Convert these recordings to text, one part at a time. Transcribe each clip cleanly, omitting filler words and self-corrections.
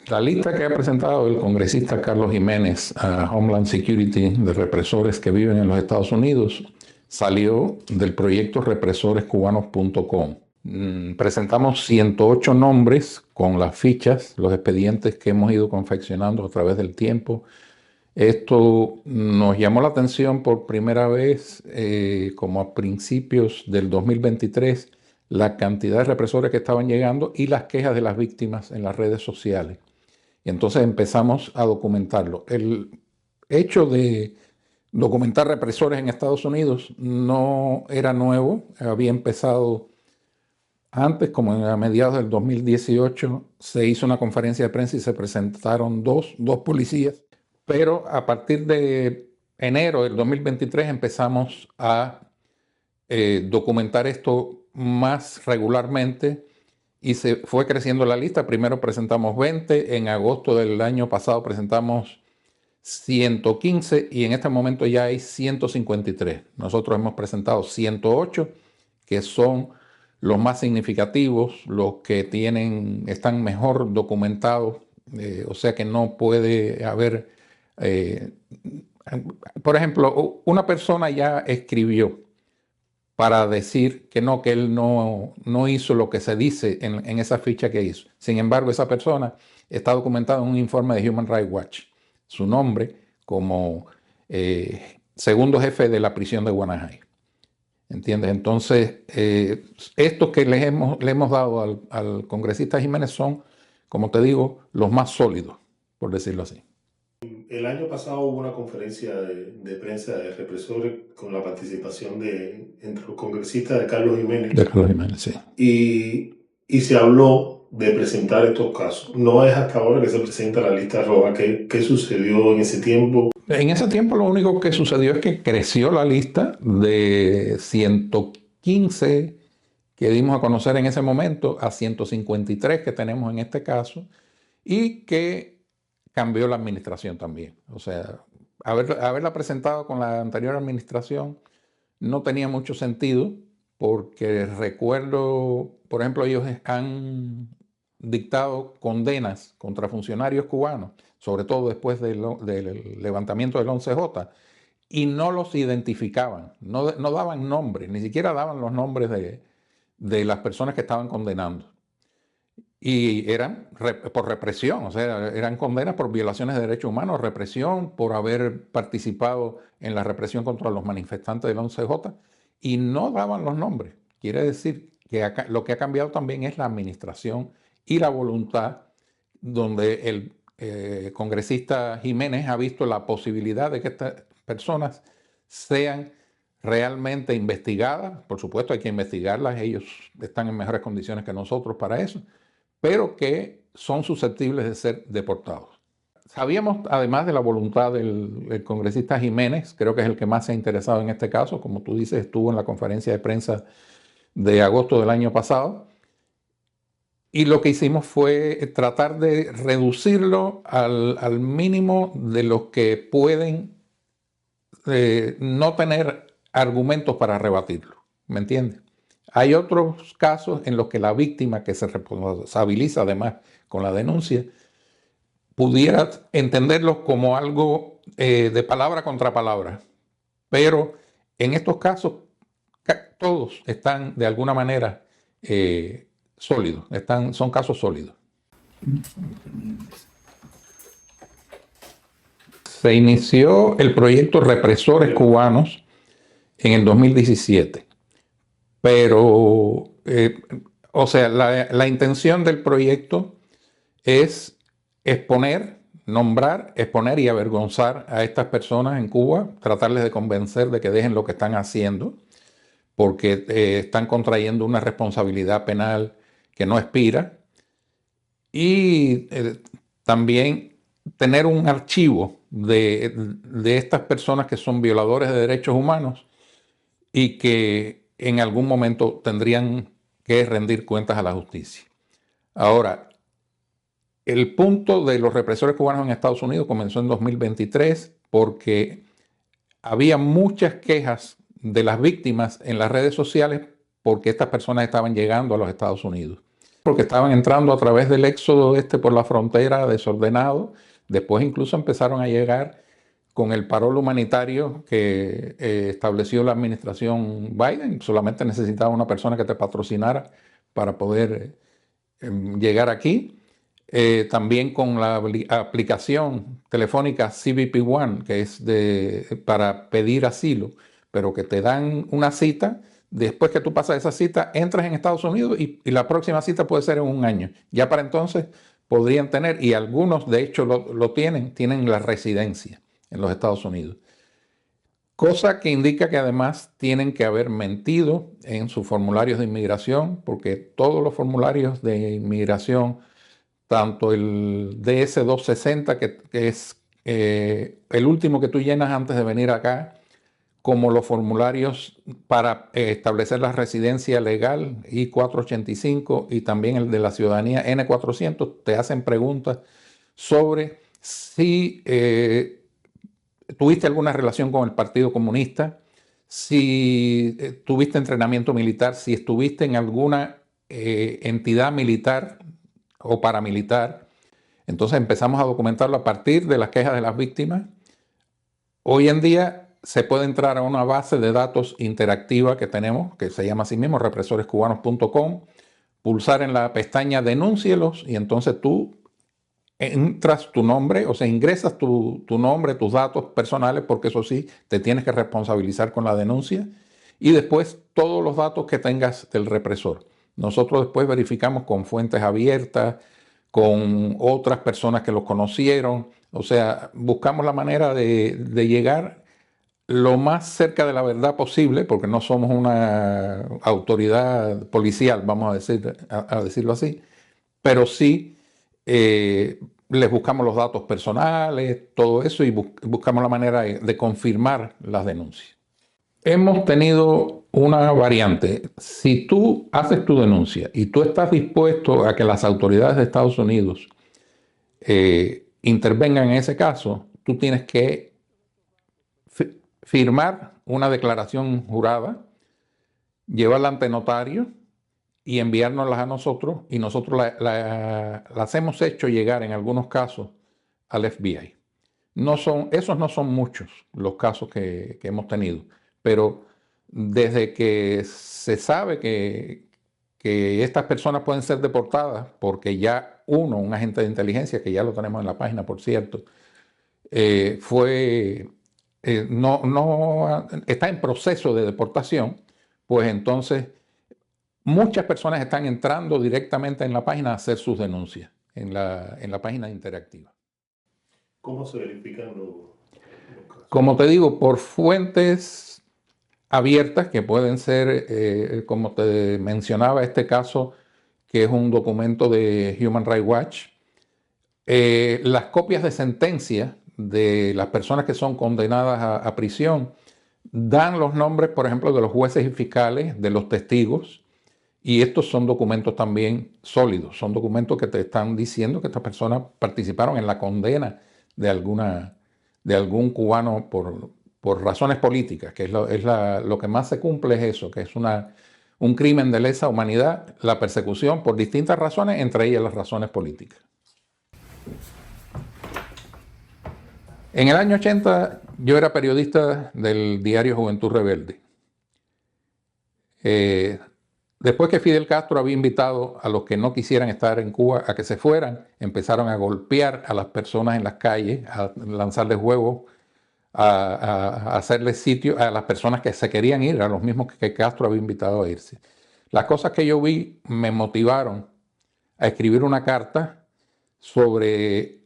La lista que ha presentado el congresista Carlos Jiménez a Homeland Security de represores que viven en los Estados Unidos salió del proyecto represorescubanos.com. Presentamos 108 nombres con las fichas, los expedientes que hemos ido confeccionando a través del tiempo. Esto nos llamó la atención por primera vez como a principios del 2023, la cantidad de represores que estaban llegando y las quejas de las víctimas en las redes sociales. Y entonces empezamos a documentarlo. El hecho de documentar represores en Estados Unidos no era nuevo, había empezado antes, como a mediados del 2018, se hizo una conferencia de prensa y se presentaron dos policías, pero a partir de enero del 2023 empezamos a documentar esto más regularmente y se fue creciendo la lista. Primero presentamos 20, en agosto del año pasado presentamos 115 y en este momento ya hay 153. Nosotros hemos presentado 108, que son los más significativos, los que están mejor documentados, o sea que no puede haber, por ejemplo, una persona ya escribió para decir que él no hizo lo que se dice en esa ficha que hizo. Sin embargo, esa persona está documentada en un informe de Human Rights Watch. Su nombre como segundo jefe de la prisión de Guanajay. ¿Entiendes? Entonces, estos que le hemos dado al congresista Jiménez son, como te digo, los más sólidos, por decirlo así. El año pasado hubo una conferencia de prensa de represores con la participación entre los congresistas de Carlos Jiménez. De Carlos Jiménez, sí. Y se habló de presentar estos casos. No es hasta ahora que se presenta la lista roja. ¿Qué sucedió en ese tiempo? En ese tiempo lo único que sucedió es que creció la lista de 115 que dimos a conocer en ese momento a 153 que tenemos en este caso y que cambió la administración también. O sea, haberla presentado con la anterior administración no tenía mucho sentido porque recuerdo, por ejemplo, ellos han dictado condenas contra funcionarios cubanos, sobre todo después del levantamiento del 11J, y no los identificaban, no daban nombres, ni siquiera daban los nombres de las personas que estaban condenando. Y eran por represión, o sea, eran condenas por violaciones de derechos humanos, represión, por haber participado en la represión contra los manifestantes del 11J, y no daban los nombres. Quiere decir que lo que ha cambiado también es la administración y la voluntad, donde el congresista Jiménez ha visto la posibilidad de que estas personas sean realmente investigadas. Por supuesto, hay que investigarlas, ellos están en mejores condiciones que nosotros para eso, pero que son susceptibles de ser deportados. Sabíamos, además de la voluntad del congresista Jiménez, creo que es el que más se ha interesado en este caso, como tú dices, estuvo en la conferencia de prensa de agosto del año pasado, y lo que hicimos fue tratar de reducirlo al mínimo de los que pueden no tener argumentos para rebatirlo, ¿me entiendes? Hay otros casos en los que la víctima, que se responsabiliza además con la denuncia, pudiera entenderlo como algo de palabra contra palabra. Pero en estos casos, todos están de alguna manera sólidos, son casos sólidos. Se inició el proyecto Represores Cubanos en el 2017. Pero, o sea, la intención del proyecto es nombrar, exponer y avergonzar a estas personas en Cuba, tratarles de convencer de que dejen lo que están haciendo, porque están contrayendo una responsabilidad penal que no expira, y también tener un archivo de estas personas que son violadores de derechos humanos y que en algún momento tendrían que rendir cuentas a la justicia. Ahora, el punto de los represores cubanos en Estados Unidos comenzó en 2023 porque había muchas quejas de las víctimas en las redes sociales porque estas personas estaban llegando a los Estados Unidos. porque estaban entrando a través del éxodo por la frontera desordenado. Después incluso empezaron a llegar con el parol humanitario que estableció la administración Biden. Solamente necesitaba una persona que te patrocinara para poder llegar aquí. También con la aplicación telefónica CBP One, que es para pedir asilo, pero que te dan una cita. Después que tú pasas esa cita, entras en Estados Unidos y la próxima cita puede ser en un año. Ya para entonces podrían tener, y algunos de hecho lo tienen la residencia en los Estados Unidos. Cosa que indica que además tienen que haber mentido en sus formularios de inmigración, porque todos los formularios de inmigración, tanto el DS-260, que es el último que tú llenas antes de venir acá, como los formularios para establecer la residencia legal I-485 y también el de la ciudadanía N-400, te hacen preguntas sobre si tuviste alguna relación con el Partido Comunista, si tuviste entrenamiento militar, si estuviste en alguna entidad militar o paramilitar. Entonces empezamos a documentarlo a partir de las quejas de las víctimas. Hoy en día se puede entrar a una base de datos interactiva que tenemos, que se llama así mismo, represorescubanos.com, pulsar en la pestaña Denúncielos y entonces tú entras tu nombre, o sea, ingresas tu nombre, tus datos personales, porque eso sí, te tienes que responsabilizar con la denuncia, y después todos los datos que tengas del represor. Nosotros después verificamos con fuentes abiertas, con otras personas que los conocieron, o sea, buscamos la manera de llegar lo más cerca de la verdad posible, porque no somos una autoridad policial, vamos a decirlo así, pero sí les buscamos los datos personales, todo eso, y buscamos la manera de confirmar las denuncias. Hemos tenido una variante. Si tú haces tu denuncia y tú estás dispuesto a que las autoridades de Estados Unidos intervengan en ese caso, tú tienes que firmar una declaración jurada, llevarla ante notario y enviárnoslas a nosotros, y nosotros las hemos hecho llegar en algunos casos al FBI. Esos no son muchos los casos que hemos tenido, pero desde que se sabe que estas personas pueden ser deportadas, porque ya un agente de inteligencia, que ya lo tenemos en la página, por cierto, está en proceso de deportación, pues entonces muchas personas están entrando directamente en la página a hacer sus denuncias, en la página interactiva. ¿Cómo se verifican los casos? Como te digo, por fuentes abiertas que pueden ser, como te mencionaba, este caso, que es un documento de Human Rights Watch. Las copias de sentencia de las personas que son condenadas a prisión dan los nombres, por ejemplo, de los jueces y fiscales, de los testigos, y estos son documentos también sólidos, son documentos que te están diciendo que estas personas participaron en la condena de algún cubano por razones políticas, que lo que más se cumple es eso, que es un crimen de lesa humanidad, la persecución por distintas razones, entre ellas las razones políticas. En el año 80 yo era periodista del diario Juventud Rebelde. Después que Fidel Castro había invitado a los que no quisieran estar en Cuba a que se fueran, empezaron a golpear a las personas en las calles, a lanzarles huevos, a hacerles sitio a las personas que se querían ir, a los mismos que Castro había invitado a irse. Las cosas que yo vi me motivaron a escribir una carta sobre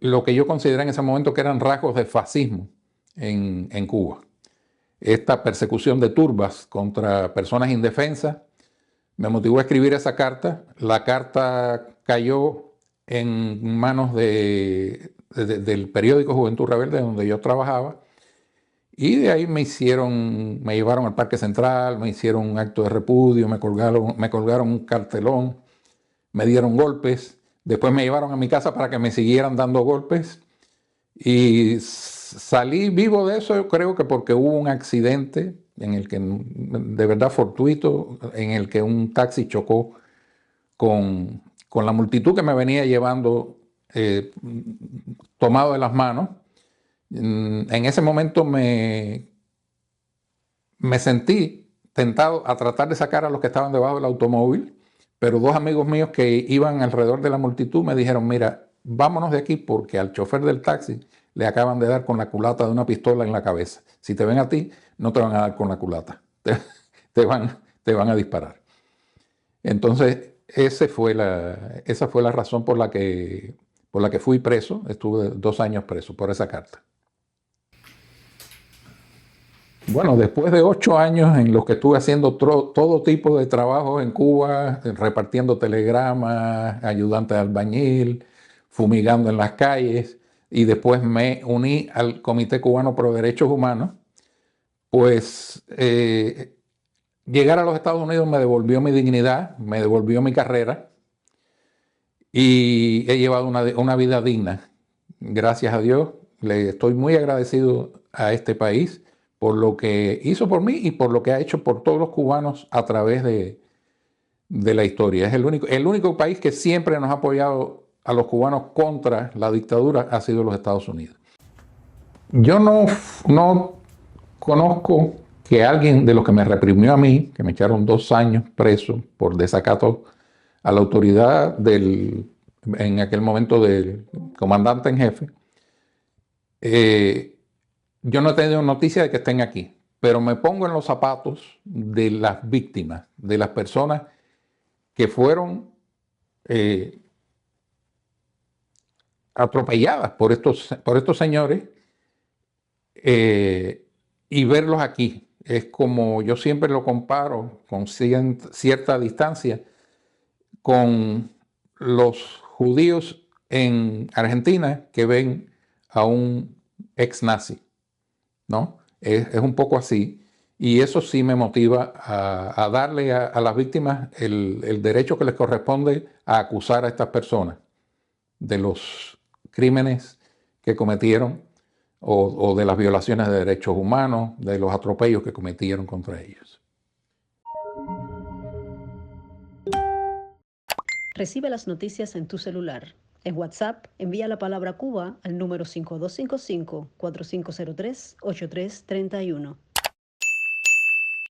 lo que yo consideré en ese momento que eran rasgos de fascismo en Cuba. Esta persecución de turbas contra personas indefensas me motivó a escribir esa carta. La carta cayó en manos del periódico Juventud Rebelde, donde yo trabajaba, y de ahí me llevaron al Parque Central, me hicieron un acto de repudio, me colgaron un cartelón, me dieron golpes. Después me llevaron a mi casa para que me siguieran dando golpes y salí vivo de eso, yo creo que porque hubo un accidente en el que, de verdad fortuito, en el que un taxi chocó con la multitud que me venía llevando tomado de las manos. En ese momento me sentí tentado a tratar de sacar a los que estaban debajo del automóvil, pero dos amigos míos que iban alrededor de la multitud me dijeron, mira, vámonos de aquí porque al chofer del taxi le acaban de dar con la culata de una pistola en la cabeza. Si te ven a ti, no te van a dar con la culata, te van a disparar. Entonces, esa fue la razón por la que fui preso. Estuve 2 años preso por esa carta. Bueno, después de 8 años en los que estuve haciendo todo tipo de trabajo en Cuba, repartiendo telegramas, ayudante de albañil, fumigando en las calles, y después me uní al Comité Cubano por los Derechos Humanos, pues llegar a los Estados Unidos me devolvió mi dignidad, me devolvió mi carrera, y he llevado una vida digna. Gracias a Dios, le estoy muy agradecido a este país por lo que hizo por mí y por lo que ha hecho por todos los cubanos a través de la historia. Es el único país que siempre nos ha apoyado a los cubanos contra la dictadura, ha sido los Estados Unidos. Yo no conozco que alguien de los que me reprimió a mí, que me echaron 2 años preso por desacato a la autoridad en aquel momento del comandante en jefe, yo no he tenido noticia de que estén aquí, pero me pongo en los zapatos de las víctimas, de las personas que fueron atropelladas por estos señores, y verlos aquí. Es como yo siempre lo comparo con cierta distancia con los judíos en Argentina que ven a un ex nazi, ¿no? Es un poco así. Y eso sí me motiva a darle a las víctimas el derecho que les corresponde a acusar a estas personas de los crímenes que cometieron o de las violaciones de derechos humanos, de los atropellos que cometieron contra ellos. Recibe las noticias en tu celular. En WhatsApp, envía la palabra Cuba al número 5255-4503-8331.